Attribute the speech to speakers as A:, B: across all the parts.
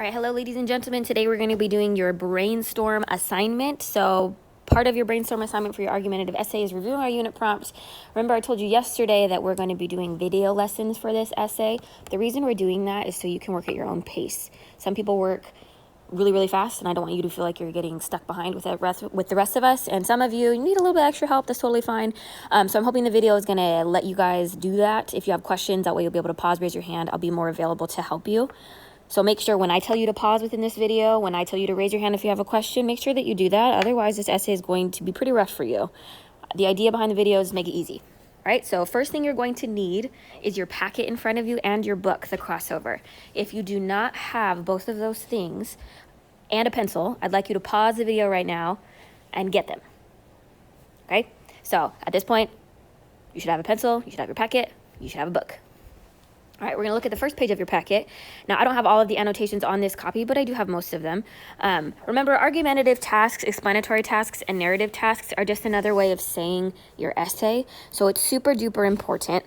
A: All right, hello, ladies and gentlemen. Today we're going to be doing your brainstorm assignment. So part of your brainstorm assignment for your argumentative essay is reviewing our unit prompts. Remember, I told you yesterday that we're going to be doing video lessons for this essay. The reason we're doing that is so you can work at your own pace. Some people work really fast, and I don't want you to feel like you're getting stuck behind with the rest of us. And some of you need a little bit extra help. That's totally fine. So I'm hoping the video is going to let you guys do that. If you have questions, that way you'll be able to pause, raise your hand. I'll be more available to help you. So make sure when I tell you to pause within this video, when I tell you to raise your hand if you have a question, make sure that you do that. Otherwise, this essay is going to be pretty rough for you. The idea behind the video is to make it easy. Right? So first thing you're going to need is your packet in front of you and your book, the crossover. If you do not have both of those things and a pencil, I'd like you to pause the video right now and get them. Okay? So at this point, you should have a pencil, you should have your packet, you should have a book. All right, we're going to look at the first page of your packet. Now, I don't have all of the annotations on this copy, but I do have most of them. Remember, argumentative tasks, explanatory tasks, and narrative tasks are just another way of saying your essay. So it's super duper important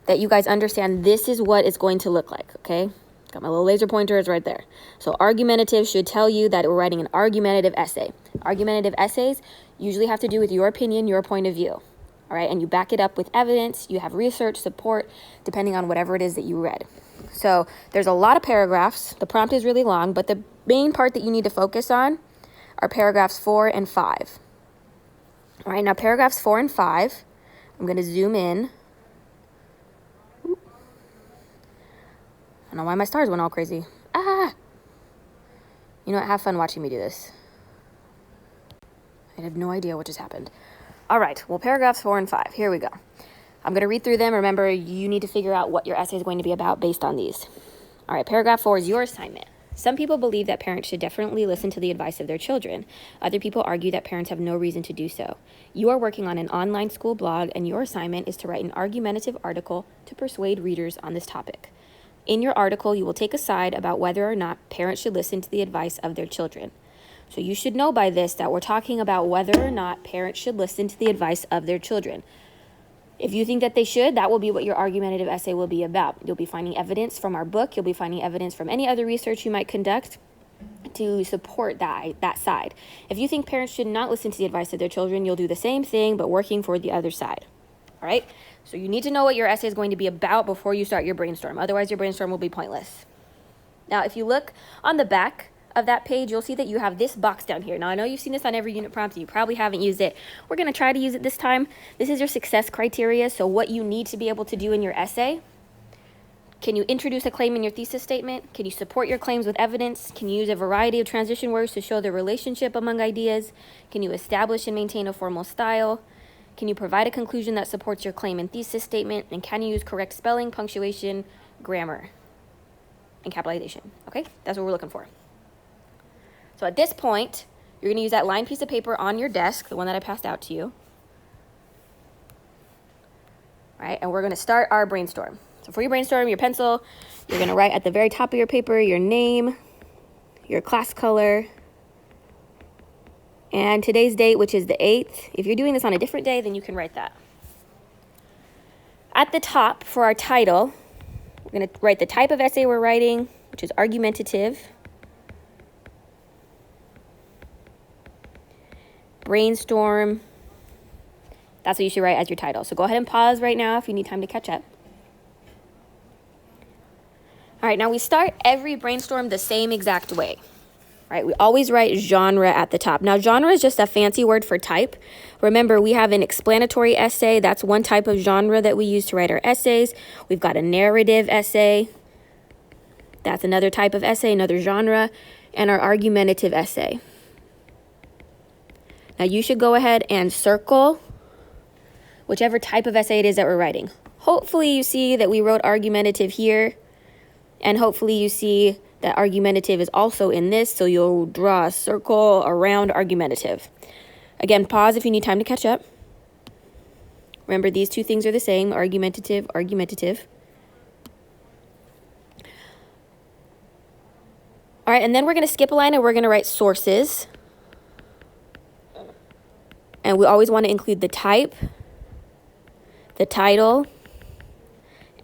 A: that you guys understand this is what it's going to look like, okay? Got my little laser pointers right there. So argumentative should tell you that we're writing an argumentative essay. Argumentative essays usually have to do with your opinion, your point of view. All right, and you back it up with evidence, you have research, support, depending on whatever it is that you read. So there's a lot of paragraphs. The prompt is really long, but the main part that you need to focus on are paragraphs 4 and 5. All right, now paragraphs 4 and 5, I'm going to zoom in. I don't know why my stars went all crazy. You know what, have fun watching me do this. I have no idea what just happened. All right, well, paragraphs 4 and 5, here we go. I'm going to read through them. Remember, you need to figure out what your essay is going to be about based on these. All right, paragraph 4 is your assignment. Some people believe that parents should definitely listen to the advice of their children. Other people argue that parents have no reason to do so. You are working on an online school blog, and your assignment is to write an argumentative article to persuade readers on this topic. In your article, you will take a side about whether or not parents should listen to the advice of their children. So you should know by this that we're talking about whether or not parents should listen to the advice of their children. If you think that they should, that will be what your argumentative essay will be about. You'll be finding evidence from our book. You'll be finding evidence from any other research you might conduct to support that side. If you think parents should not listen to the advice of their children, you'll do the same thing, but working for the other side. All right? So you need to know what your essay is going to be about before you start your brainstorm. Otherwise, your brainstorm will be pointless. Now, if you look on the back of that page, you'll see that you have this box down here. Now, I know you've seen this on every unit prompt, and you probably haven't used it. We're going to try to use it this time. This is your success criteria, so what you need to be able to do in your essay. Can you introduce a claim in your thesis statement? Can you support your claims with evidence? Can you use a variety of transition words to show the relationship among ideas? Can you establish and maintain a formal style? Can you provide a conclusion that supports your claim and thesis statement? And can you use correct spelling, punctuation, grammar, and capitalization? Okay, that's what we're looking for. So at this point, you're going to use that lined piece of paper on your desk, the one that I passed out to you. All right, and we're going to start our brainstorm. So for your brainstorm, your pencil, you're going to write at the very top of your paper your name, your class color, and today's date, which is the 8th. If you're doing this on a different day, then you can write that. At the top, for our title, we're going to write the type of essay we're writing, which is argumentative. Brainstorm. That's what you should write as your title. So go ahead and pause right now if you need time to catch up. All right, now we start every brainstorm the same exact way. All right, we always write genre at the top. Now, genre is just a fancy word for type. Remember, we have an explanatory essay. That's one type of genre that we use to write our essays. We've got a narrative essay. That's another type of essay, another genre, and our argumentative essay. Now, you should go ahead and circle whichever type of essay it is that we're writing. Hopefully, you see that we wrote argumentative here, and hopefully you see that argumentative is also in this, so you'll draw a circle around argumentative. Again, pause if you need time to catch up. Remember, these two things are the same, argumentative, argumentative. All right, and then we're going to skip a line and we're going to write sources. And we always want to include the type, the title,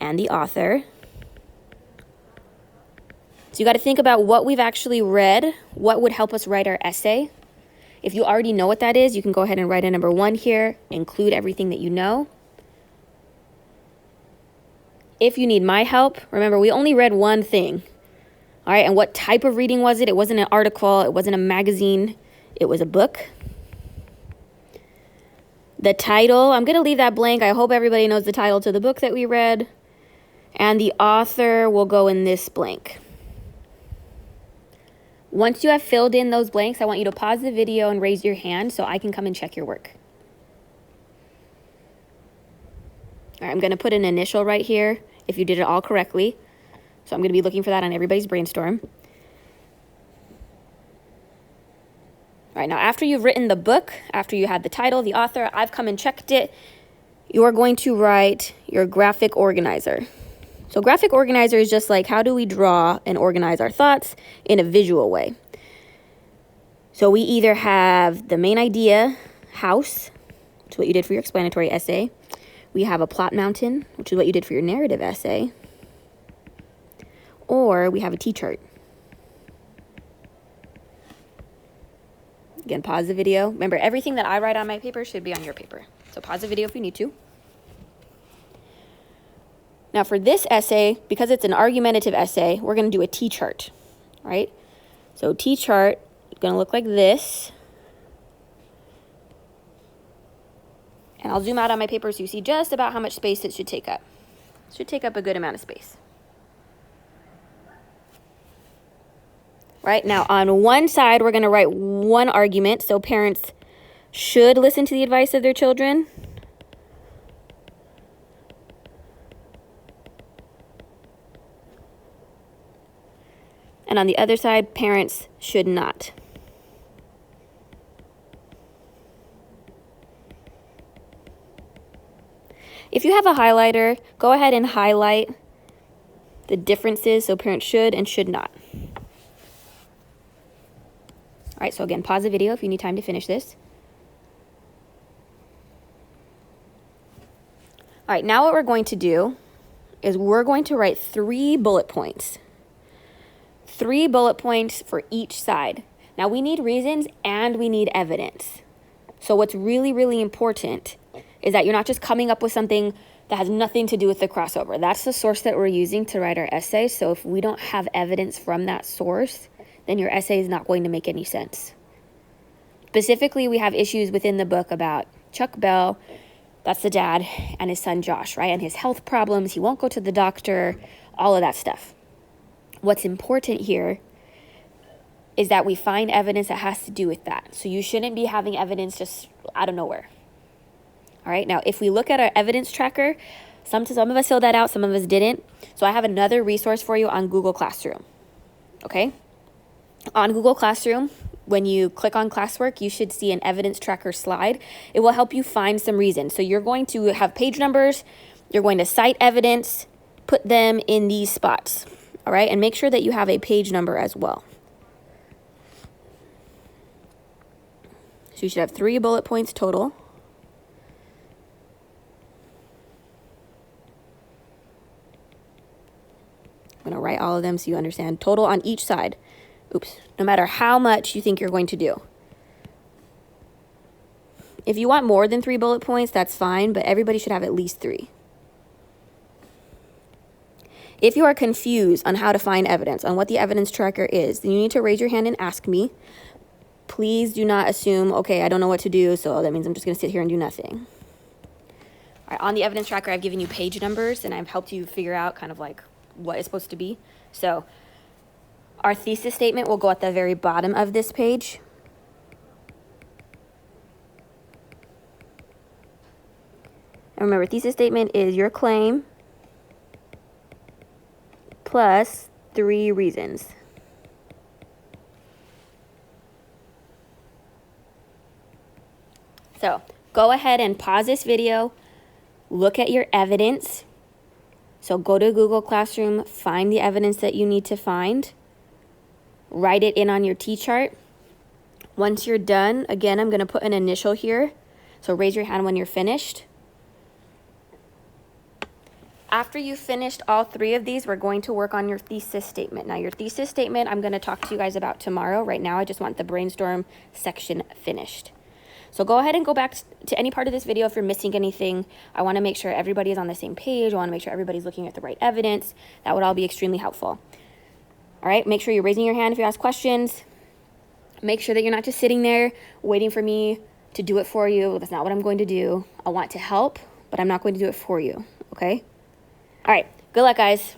A: and the author. So you got to think about what we've actually read, what would help us write our essay. If you already know what that is, you can go ahead and write a number 1 here, include everything that you know. If you need my help, remember we only read one thing. All right, and what type of reading was it? It wasn't an article, it wasn't a magazine, it was a book. The title, I'm going to leave that blank. I hope everybody knows the title to the book that we read. And the author will go in this blank. Once you have filled in those blanks, I want you to pause the video and raise your hand so I can come and check your work. All right, I'm going to put an initial right here if you did it all correctly. So I'm going to be looking for that on everybody's brainstorm. All right, now after you've written the book, after you had the title, the author, I've come and checked it, you're going to write your graphic organizer. So graphic organizer is just like, how do we draw and organize our thoughts in a visual way? So we either have the main idea, house, which is what you did for your explanatory essay. We have a plot mountain, which is what you did for your narrative essay. Or we have a T-chart. Again, pause the video. Remember, everything that I write on my paper should be on your paper. So pause the video if you need to. Now for this essay, because it's an argumentative essay, we're going to do a T-chart, right? So T-chart is going to look like this. And I'll zoom out on my paper so you see just about how much space it should take up. It should take up a good amount of space. Right, now on one side, we're going to write one argument. So parents should listen to the advice of their children. And on the other side, parents should not. If you have a highlighter, go ahead and highlight the differences, so parents should and should not. All right, so again, pause the video if you need time to finish this. All right, now what we're going to do is we're going to write 3 bullet points. 3 bullet points for each side. Now we need reasons and we need evidence. So what's really, really important is that you're not just coming up with something that has nothing to do with the crossover. That's the source that we're using to write our essay. So if we don't have evidence from that source, then your essay is not going to make any sense. Specifically, we have issues within the book about Chuck Bell, that's the dad, and his son Josh, right? And his health problems, he won't go to the doctor, all of that stuff. What's important here is that we find evidence that has to do with that. So you shouldn't be having evidence just out of nowhere. All right, now if we look at our evidence tracker, some of us filled that out, some of us didn't. So I have another resource for you on Google Classroom, okay? On Google Classroom, when you click on classwork, you should see an evidence tracker slide. It will help you find some reasons. So you're going to have page numbers, you're going to cite evidence, put them in these spots, all right? And make sure that you have a page number as well. So you should have 3 bullet points total. I'm going to write all of them so you understand. Total on each side. Oops. No matter how much you think you're going to do. If you want more than 3 bullet points, that's fine, but everybody should have at least 3. If you are confused on how to find evidence, on what the evidence tracker is, then you need to raise your hand and ask me. Please do not assume, okay, I don't know what to do, so that means I'm just going to sit here and do nothing. All right, on the evidence tracker, I've given you page numbers, and I've helped you figure out kind of like what it's supposed to be. So our thesis statement will go at the very bottom of this page. And remember, thesis statement is your claim plus 3 reasons. So go ahead and pause this video, look at your evidence. So go to Google Classroom, find the evidence that you need to find, write it in on your T-chart. Once you're done, again, I'm going to put an initial here. So raise your hand when you're finished. After you finished all 3 of these, we're going to work on your thesis statement. Now, your thesis statement, I'm going to talk to you guys about tomorrow. Right now, I just want the brainstorm section finished. So go ahead and go back to any part of this video if you're missing anything. I want to make sure everybody is on the same page. I want to make sure everybody's looking at the right evidence. That would all be extremely helpful. All right, make sure you're raising your hand if you ask questions. Make sure that you're not just sitting there waiting for me to do it for you. That's not what I'm going to do. I want to help, but I'm not going to do it for you, okay? All right, good luck, guys.